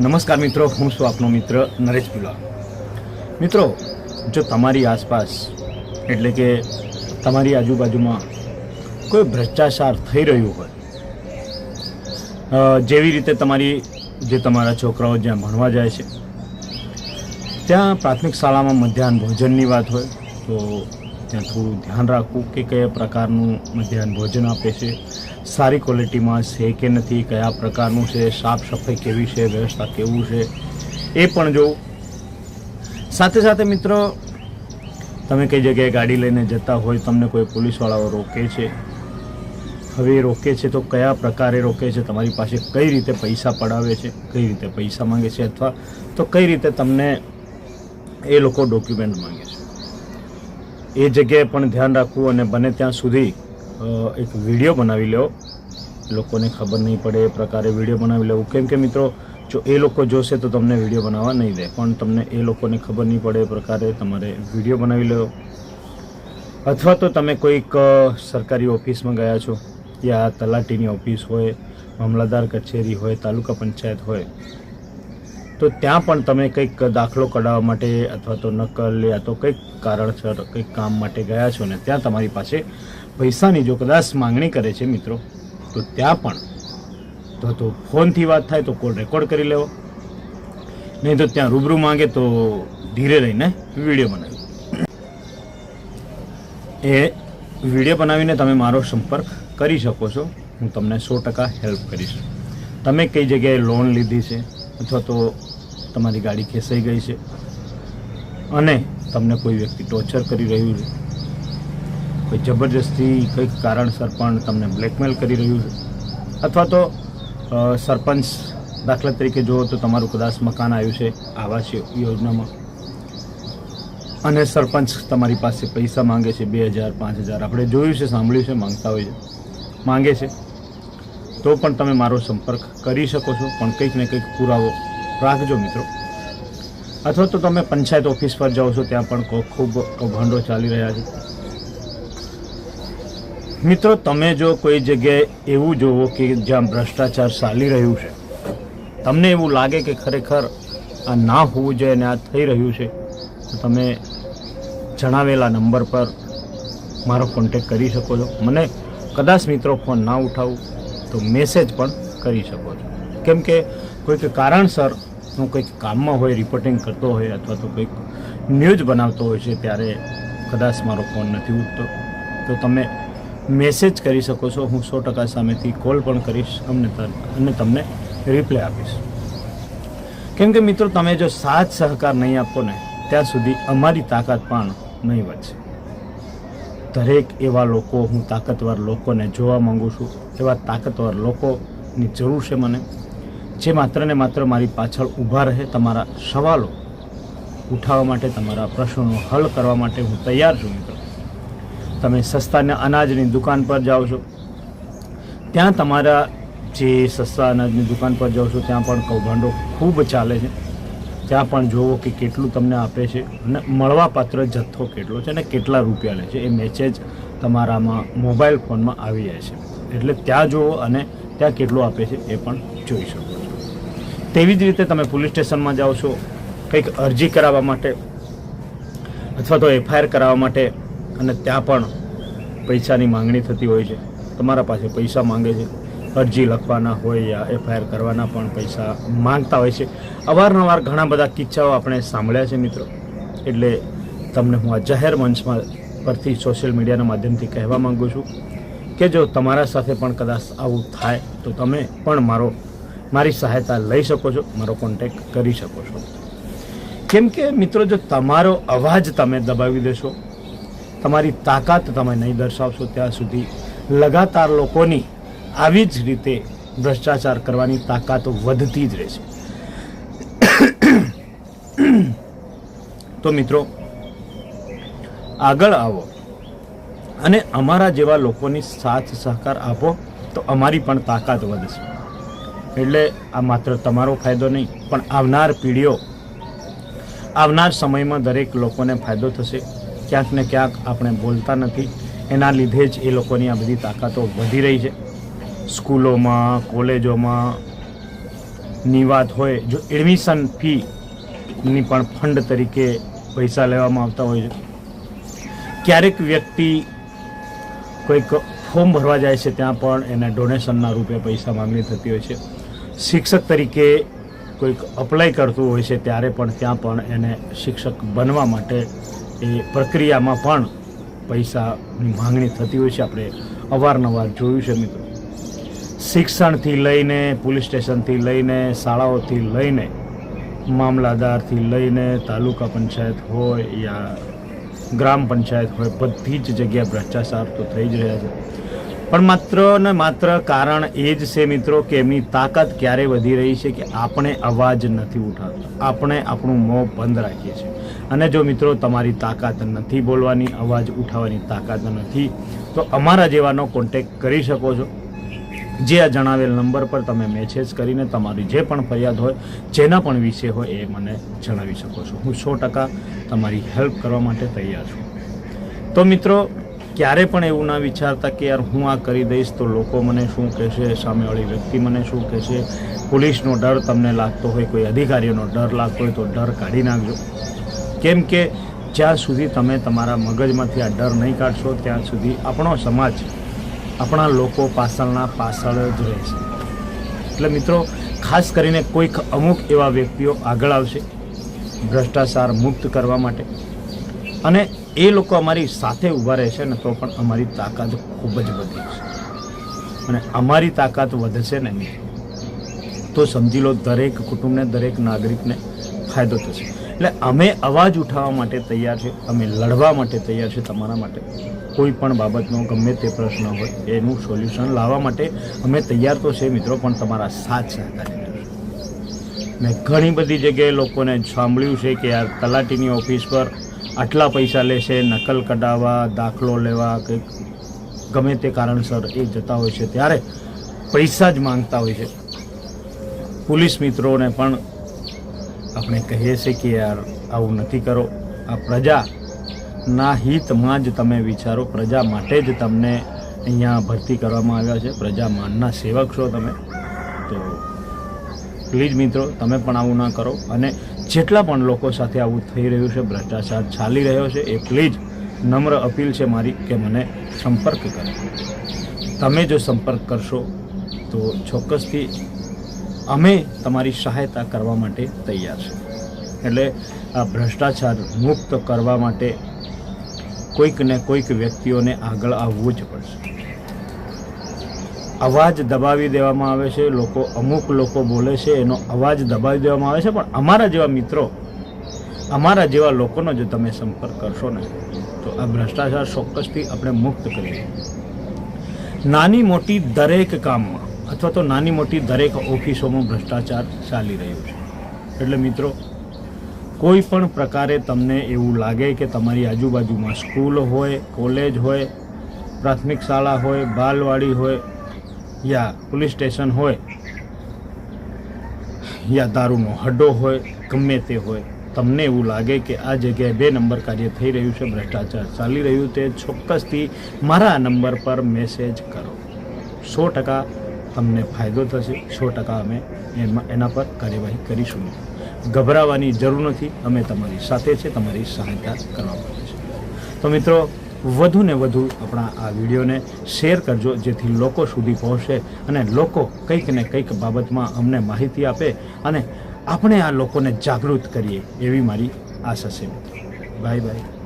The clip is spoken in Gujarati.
નમસ્કાર મિત્રો, હું છું આપનો મિત્ર નરેશ પિલા। મિત્રો, જો તમારી આસપાસ એટલે કે તમારી આજુબાજુમાં કોઈ ભ્રષ્ટાચાર થઈ રહ્યું હોય, જેવી રીતે તમારા છોકરાઓ જ્યાં ભણવા જાય છે ત્યાં પ્રાથમિક શાળામાં મધ્યાહન ભોજનની વાત હોય તો ત્યાં થોડું ધ્યાન રાખવું કે કયા પ્રકારનું મધ્યાહન ભોજન આપે છે, સારી ક્વોલિટીમાં છે કે નથી, કયા પ્રકારનું છે, સાફ સફાઈ કેવી છે, વ્યવસ્થા કેવું છે એ પણ જોવું। સાથે સાથે મિત્રો, તમે કઈ જગ્યાએ ગાડી લઈને જતા હોય, તમને કોઈ પોલીસવાળાઓ રોકે છે, હવે રોકે છે તો કયા પ્રકારે રોકે છે, તમારી પાસે કઈ રીતે પૈસા પડાવે છે, કઈ રીતે પૈસા માંગે છે, અથવા તો કઈ રીતે તમને એ લોકો ડોક્યુમેન્ટ માંગે છે, એ જગ્યાએ પણ ધ્યાન રાખવું। અને બને ત્યાં સુધી એક વિડીયો બનાવી લેવો, લોકોને ખબર નહીં પડે એ પ્રકારે વિડીયો બનાવી લેવું। કેમ કે મિત્રો, જો એ લોકો જોશે તો તમને વિડીયો બનાવવા નહીં દે, પણ તમને એ લોકોને ખબર નહીં પડે એ પ્રકારે તમારે વિડીયો બનાવી લેવો। અથવા તો તમે કોઈક સરકારી ઓફિસમાં ગયા છો, યા તલાટીની ઓફિસ હોય, મામલતદાર કચેરી હોય, તાલુકા પંચાયત હોય, તો ત્યાં પણ તમે કંઈક દાખલો કઢાવવા માટે અથવા તો નકલ યા તો કંઈક કારણસર કંઈક કામ માટે ગયા છો ને ત્યાં તમારી પાસે પૈસાની જો કદાચ માંગણી કરે છે મિત્રો, તો ત્યાં પણ તો ફોનથી વાત થાય તો કોલ રેકોર્ડ કરી લેવો, નહીં તો ત્યાં રૂબરૂ માંગે તો ધીરે રહીને વિડીયો બનાવી, એ વિડીયો બનાવીને તમે મારો સંપર્ક કરી શકો છો। હું તમને 100% હેલ્પ કરીશ। તમે કઈ જગ્યાએ લોન લીધી છે અથવા તો તમારી ગાડી ખેંચાઈ ગઈ છે અને તમને કોઈ વ્યક્તિ ટોર્ચર કરી રહ્યું છે, કોઈ જબરજસ્તી કંઈક કારણસર પણ તમને બ્લેકમેલ કરી રહ્યું છે, અથવા તો સરપંચ દાખલા તરીકે જુઓ તો તમારું કદાચ મકાન આવ્યું છે આવાસ યોજનામાં અને સરપંચ તમારી પાસે પૈસા માંગે છે 2000 5000, આપણે જોયું છે, સાંભળ્યું છે, માંગતા હોય છે, માંગે છે, તો પણ તમે મારો સંપર્ક કરી શકો છો, પણ કંઈક ને કંઈક પુરાવો રાખજો મિત્રો। અથવા તો તમે પંચાયત ઓફિસ પર જાઓ છો, ત્યાં પણ ખૂબ કૌભાંડો ચાલી રહ્યા છે મિત્રો। તમે જો કોઈ જગ્યાએ એવું જોવો કે જ્યાં ભ્રષ્ટાચાર ચાલી રહ્યું છે, તમને એવું લાગે કે ખરેખર આ ના હોવું જોઈએ અને આ થઈ રહ્યું છે, તો તમે જણાવેલા નંબર પર મારો કોન્ટેક કરી શકો છો। મને કદાચ મિત્રો ફોન ના ઉઠાવું તો મેસેજ પણ કરી શકો છો, કેમ કે કોઈક કારણસર હું કંઈક કામમાં હોય, રિપોર્ટિંગ કરતો હોય અથવા તો કંઈક ન્યૂઝ બનાવતો હોય છે, ત્યારે કદાચ મારો ફોન નથી ઉઠતો, તો તમે મેસેજ કરી શકો છો। હું 100% સામેથી કોલ પણ કરીશ અને તમને રિપ્લાય આપીશ। કેમ કે મિત્રો, તમે જો સાથ સહકાર નહીં આપો ને ત્યાં સુધી અમારી તાકાત પણ નહીં વધશે। દરેક એવા લોકો, હું તાકાતવર લોકોને જોવા માગું છું, એવા તાકાતવર લોકોની જરૂર છે મને, જે માત્ર ને માત્ર મારી પાછળ ઊભા રહે, તમારા સવાલો ઉઠાવવા માટે, તમારા પ્રશ્નોનો હલ કરવા માટે હું તૈયાર છું મિત્રો। તમે સસ્તા અનાજની દુકાન પર જાઓ છો, ત્યાં તમારા જે સસ્તા અનાજની દુકાન પર જાઓ છો ત્યાં પણ કૌભાંડો ખૂબ ચાલે છે, ત્યાં પણ જુઓ કે કેટલું તમને આપે છે અને મળવાપાત્ર જથ્થો કેટલો છે અને કેટલા રૂપિયા લે છે, એ મેસેજ તમારામાં મોબાઈલ ફોનમાં આવી જાય છે, એટલે ત્યાં જુઓ અને ત્યાં કેટલું આપે છે એ પણ જોઈ શકો છો। તેવી જ રીતે તમે પોલીસ સ્ટેશનમાં જાઓ છો કંઈક અરજી કરાવવા માટે અથવા તો FIR કરાવવા માટે, અને ત્યાં પણ પૈસાની માંગણી થતી હોય છે, તમારા પાસે પૈસા માંગે છે, અરજી લખવાના હોય યા FIR કરવાના પણ પૈસા માંગતા હોય છે। અવારનવાર ઘણા બધા કિસ્સાઓ આપણે સાંભળ્યા છે મિત્રો, એટલે તમને હું આ જાહેર મંચમાં પરથી સોશિયલ મીડિયાના માધ્યમથી કહેવા માગું છું કે જો તમારા સાથે પણ કદાચ આવું થાય તો તમે પણ મારી સહાયતા લઈ શકો છો, મારો કોન્ટેક્ટ કરી શકો છો। કેમ કે મિત્રો, જો તમારો અવાજ તમે દબાવી દેશો, તમારી તાકાત તમે નહીં દર્શાવશો, ત્યાં સુધી લગાતાર લોકોની આવી જ રીતે ભ્રષ્ટાચાર કરવાની તાકાત વધતી જ રહેશે। તો મિત્રો, આગળ આવો અને અમારા જેવા લોકોની સાથ સહકાર આપો, તો અમારી પણ તાકાત વધશે। એટલે આ માત્ર તમારો ફાયદો નહીં, પણ આવનાર પીઢીઓ, આવનાર સમયમાં દરેક લોકોને ફાયદો થશે। ક્યાંક ને ક્યાંક આપણે બોલતા નથી, એના લીધે જ એ લોકોની આ બધી તાકાતો વધી રહી છે। સ્કૂલોમાં, કોલેજોમાં, ની વાત હોય, જો એડમિશન ફીની પણ ફંડ તરીકે પૈસા લેવામાં આવતા હોય છે. ક્યારેક વ્યક્તિ કોઈક ફોર્મ ભરવા જાય છે ત્યાં પણ એને ડોનેશનના રૂપે પૈસા માંગણી થતી હોય છે. શિક્ષક તરીકે કોઈક અપ્લાય કરતું હોય છે ત્યારે પણ ત્યાં પણ એને શિક્ષક બનવા માટે એ પ્રક્રિયામાં પણ પૈસાની માંગણી થતી હોય છે. આપણે અવારનવાર જોયું છે મિત્રો. શિક્ષણથી લઈને પોલીસ સ્ટેશનથી લઈને શાળાઓથી લઈને મામલાદારથી લઈને તાલુકા પંચાયત હોય યા ગ્રામ પંચાયત હોય, બધી જ જગ્યાએ ભ્રષ્ટાચાર તો થઈ જ રહ્યા છે. પણ માત્ર ને માત્ર કારણ એ જ છે મિત્રો કે એમની તાકાત ક્યારે વધી રહી છે કે આપણે અવાજ નથી ઉઠાવતા, આપણે આપણું મોં બંધ રાખીએ છીએ. અને જો મિત્રો તમારી તાકાત નથી બોલવાની, અવાજ ઉઠાવવાની તાકાત નથી, તો અમારા જેવાનો કોન્ટેક્ટ કરી શકો છો. જે આ જણાવેલ નંબર પર તમે મેસેજ કરીને તમારી જે પણ ફરિયાદ હોય, જેના પણ વિષય હોય એ મને જણાવી શકો છો. હું 100% તમારી હેલ્પ કરવા માટે તૈયાર છું. તો મિત્રો, ક્યારે પણ એવું ના વિચારતા કે યાર હું આ કરી દઈશ તો લોકો મને શું કહેશે, સામેવાળી વ્યક્તિ મને શું કહેશે. પોલીસનો ડર તમને લાગતો હોય, કોઈ અધિકારીઓનો ડર લાગતો હોય તો ડર કાઢી નાખજો. કેમ કે જ્યાં સુધી તમે તમારા મગજમાંથી આ ડર નહીં કાઢશો ત્યાં સુધી આપણો સમાજ, આપણા લોકો પાછળ જ રહેશે. એટલે મિત્રો, ખાસ કરીને કોઈક અમુક એવા વ્યક્તિઓ આગળ આવશે ભ્રષ્ટાચાર મુક્ત કરવા માટે, અને એ લોકો અમારી સાથે ઊભા રહેશે ને તો પણ અમારી તાકાત ખૂબ જ વધી છે. અને અમારી તાકાત વધશે ને તો સમજી લો દરેક કુટુંબને, દરેક નાગરિકને ફાયદો થશે. એટલે અમે અવાજ ઉઠાવવા માટે તૈયાર છે, અમે લડવા માટે તૈયાર છે તમારા માટે. કોઈ પણ બાબતનો ગમે તે પ્રશ્ન હોય એનું સોલ્યુશન લાવવા માટે અમે તૈયાર તો છે મિત્રો, પણ તમારા સાથ સહકારની જરૂર. મેં ઘણી બધી જગ્યાએ લોકોને સાંભળ્યું છે કે યાર તલાટીની ઓફિસ પર આટલા પૈસા લેશે, નકલ કઢાવવા, દાખલો લેવા, કંઈક ગમે તે કારણસર એ જતા હોય છે ત્યારે પૈસા જ માંગતા હોય છે. પોલીસ મિત્રોને પણ આપણે કહીએ છીએ કે યાર આવું નથી કરો. આ પ્રજાના હિતમાં જ તમે વિચારો, પ્રજા માટે જ તમને અહીંયા ભરતી કરવામાં આવ્યા છે, પ્રજા માનના સેવક છો તમે. તો પ્લીઝ મિત્રો, તમે પણ આવું ના કરો. અને જેટલા પણ લોકો સાથે આવું થઈ રહ્યું છે, ભ્રષ્ટાચાર ચાલી રહ્યો છે, એ પ્લીઝ નમ્ર અપીલ છે મારી કે મને સંપર્ક કરો. તમે જો સંપર્ક કરશો તો ચોક્કસથી અમે તમારી સહાયતા કરવા માટે તૈયાર છે. એટલે આ ભ્રષ્ટાચાર મુક્ત કરવા માટે કોઈક ને કોઈક વ્યક્તિઓને આગળ આવવું જ પડશે. અવાજ દબાવી દેવામાં આવે છે, અમુક લોકો બોલે છે એનો અવાજ દબાવી દેવામાં આવે છે, પણ અમારા જેવા મિત્રો, અમારા જેવા લોકોનો જો તમે સંપર્ક કરશો ને તો આ ભ્રષ્ટાચાર ચોક્કસથી આપણે મુક્ત કરીએ. નાની મોટી દરેક કામમાં અથવા તો નાની મોટી દરેક ઓફિસોમાં ભ્રષ્ટાચાર ચાલી રહ્યું છે. એટલે મિત્રો, કોઈ પણ પ્રકારે તમને એવું લાગે કે તમારી આજુબાજુમાં સ્કૂલ હોય, કોલેજ હોય, પ્રાથમિક શાળા હોય, બાલવાડી હોય યા પોલીસ સ્ટેશન હોય યા દારૂનો હડ્ડો હોય, ગમે તે હોય, તમને એવું લાગે કે આ જગ્યાએ 2 નંબર કાર્ય થઈ રહ્યું છે, ભ્રષ્ટાચાર ચાલી રહ્યું, તે ચોક્કસથી મારા નંબર પર મેસેજ કરો. 100% તમને ફાયદો થશે, 100% અમે એના પર કાર્યવાહી કરીશું. ગભરાવાની જરૂર નથી, અમે તમારી સાથે છે, તમારી સહાયતા કરવા માટે છે. તો મિત્રો, વધુ ને વધુ આપણા આ વિડીયોને શેર કરજો, જેથી લોકો સુધી પહોંચે અને લોકો કંઈક ને કંઈક બાબતમાં અમને માહિતી આપે અને આપણે આ લોકોને જાગૃત કરીએ, એવી મારી આશા છે મિત્રો. Bye bye.